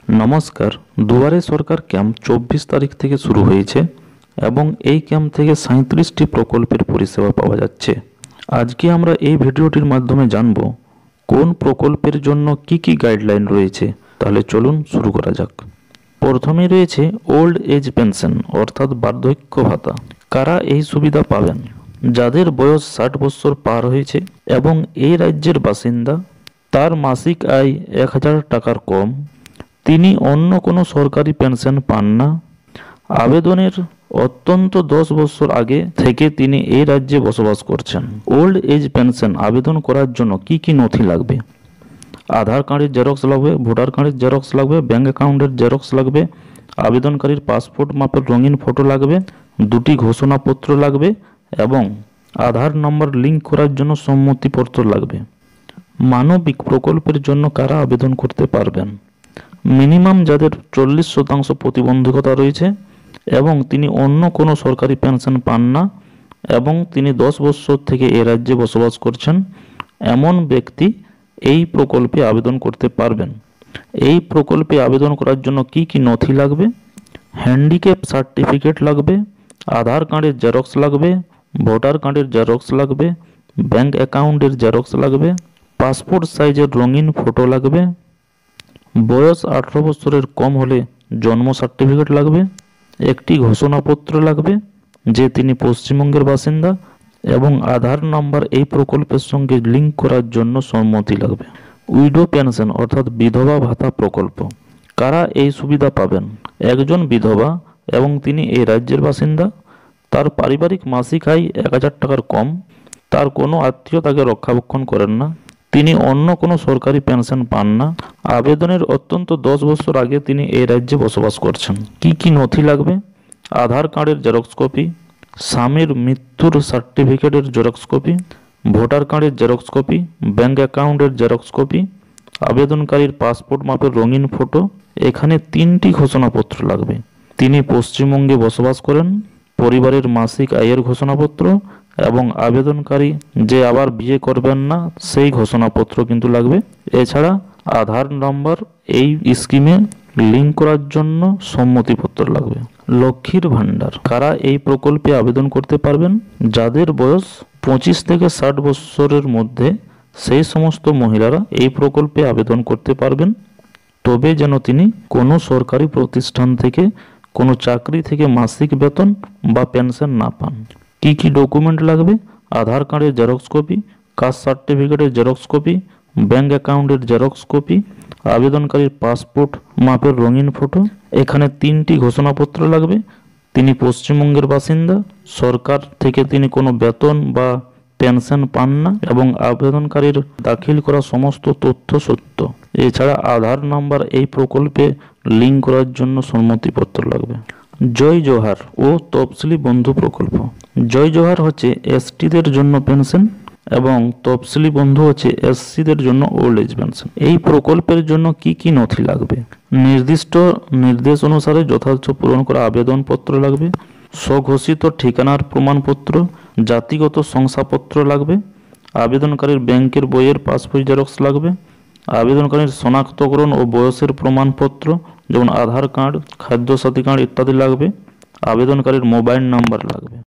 নমস্কার। দুয়ারে সরকার ক্যাম্প 24 তারিখ থেকে শুরু হয়েছে এবং এই ক্যাম্প থেকে 37টি প্রকল্পের পরিষেবা পাওয়া যাচ্ছে। আজকে আমরা এই ভিডিওটির মাধ্যমে জানব কোন প্রকল্পের জন্য কি কি গাইডলাইন রয়েছে। তাহলে চলুন শুরু করা যাক। প্রথমে রয়েছে ওল্ড এজ পেনশন অর্থাৎ বার্ধক্য ভাতা। কারা এই সুবিধা পাবেন? যাদের বয়স 60 বছর পার হয়েছে এবং এই রাজ্যের বাসিন্দা, তার মাসিক আয় 1000 টাকার কম, তিনি অন্য কোনো সরকারি পেনশন পান না, আবেদনের অত্যন্ত 10 বছর আগে থেকে তিনি এই রাজ্যে বসবাস করছেন। ওল্ড এজ পেনশন আবেদন করার জন্য কি কি নথি লাগবে? আধার কার্ডের জেরক্স লাগবে, ভোটার কার্ডের জেরক্স লাগবে, ব্যাঙ্ক অ্যাকাউন্টের জেরক্স লাগবে, আবেদনকারীর পাসপোর্ট মাপের রঙিন ফটো লাগবে, 2টি ঘোষণাপত্র লাগবে এবং আধার নম্বর লিঙ্ক করার জন্য সম্মতিপত্র লাগবে। মানবিক প্রকল্পের জন্য কারা আবেদন করতে পারবেন? মিনিমাম যাদের 40% প্রতিবন্ধকতা রয়েছে এবং তিনি অন্য কোনো সরকারি পেনশন পান না এবং তিনি 10 বছর থেকে এ রাজ্যে বসবাস করছেন, এমন ব্যক্তি এই প্রকল্পে আবেদন করতে পারবেন। এই প্রকল্পে আবেদন করার জন্য কি কি নথি লাগবে? হ্যান্ডিক্যাপ সার্টিফিকেট লাগবে, আধার কার্ডের জেরক্স লাগবে, ভোটার কার্ডের জেরক্স লাগবে, ব্যাঙ্ক অ্যাকাউন্টের জেরক্স লাগবে, পাসপোর্ট সাইজের রঙিন ফটো লাগবে, বয়স 18 বছরের কম হলে জন্ম সার্টিফিকেট লাগবে, একটি ঘোষণাপত্র লাগবে যে তিনি পশ্চিমবঙ্গের বাসিন্দা এবং আধার নাম্বার এই প্রকল্পের সঙ্গে লিঙ্ক করার জন্য সম্মতি লাগবে। উইডো পেনশন অর্থাৎ বিধবা ভাতা প্রকল্প। কারা এই সুবিধা পাবেন? একজন বিধবা এবং তিনি এই রাজ্যের বাসিন্দা, তার পারিবারিক মাসিক আয় 1000 টাকার কম, তার কোনো আত্মীয় তাকে রক্ষণাবেক্ষণ করেন না, তিনি অন্য কোনো সরকারি পেনশন পান না, আবেদনের অত্যন্ত 10 বছর আগে তিনি এই রাজ্যে বসবাস করছেন। কি কি নথি লাগবে? আধার কার্ডের জেরক্স কপি, স্বামীর মৃত্যুর সার্টিফিকেটের জেরক্স কপি, ভোটার কার্ডের জেরক্স কপি, ব্যাঙ্ক অ্যাকাউন্টের জেরক্স কপি, আবেদনকারীর পাসপোর্ট মাপের রঙিন ফটো। এখানে 3টি ঘোষণাপত্র লাগবে। তিনি পশ্চিমবঙ্গে বসবাস করেন, পরিবারের মাসিক আয়ের ঘোষণাপত্র এবং আবেদনকারী যে আবার বিয়ে করবেন না সেই ঘোষণাপত্র কিন্তু লাগবে। এছাড়া আধার নম্বর এই স্কিমে লিঙ্ক করার জন্য সম্মতিপত্র লাগবে। লক্ষ্মীর ভাণ্ডার। কারা এই প্রকল্পে আবেদন করতে পারবেন? যাদের বয়স 25 থেকে 60 বছরের মধ্যে সেই সমস্ত মহিলারা এই প্রকল্পে আবেদন করতে পারবেন, তবে যেন তিনি কোনো সরকারি প্রতিষ্ঠান থেকে কোনো চাকরি থেকে মাসিক বেতন বা পেনশন না পান। কি কি ডকুমেন্ট লাগবে? আধার কার্ডের জেরক্স কপি, কাস্ট সার্টিফিকেটের জেরক্স কপি, ব্যাঙ্ক অ্যাকাউন্টের জেরক্স কপি, আবেদনকারীর পাসপোর্ট মাপের রঙিন ফটো। এখানে 3টি ঘোষণাপত্র লাগবে। তিনি পশ্চিমবঙ্গের বাসিন্দা, সরকার থেকে তিনি কোনো বেতন বা পেনশন পান না এবং আবেদনকারীর দাখিল করা সমস্ত তথ্য সত্য। এছাড়া আধার নাম্বার এই প্রকল্পে লিঙ্ক করার জন্য সম্মতিপত্র লাগবে। জয় জোহার ও তফসিলি বন্ধু প্রকল্প। জয় জোহার হচ্ছে এসটিদের জন্য পেনশন এবং তফসিলি বন্ধু হচ্ছে এসসিদের জন্য ওল্ড এজ পেনশন। এই প্রকল্পের জন্য কি কি নথি লাগবে? নির্দিষ্ট নির্দেশ অনুসারে যথাযথ পূরণ করা আবেদনপত্র লাগবে, স্বঘোষিত ঠিকানার প্রমাণপত্র, জাতিগত শংসাপত্র লাগবে, আবেদনকারীর ব্যাংকের বইয়ের পাসবই জেরক্স লাগবে, আবেদনকারীর শনাক্তকরণ ও বয়সের প্রমাণপত্র যেমন আধার কার্ড, খাদ্যসাথী কার্ড ইত্যাদি লাগবে, আবেদনকারীর মোবাইল নাম্বার লাগবে।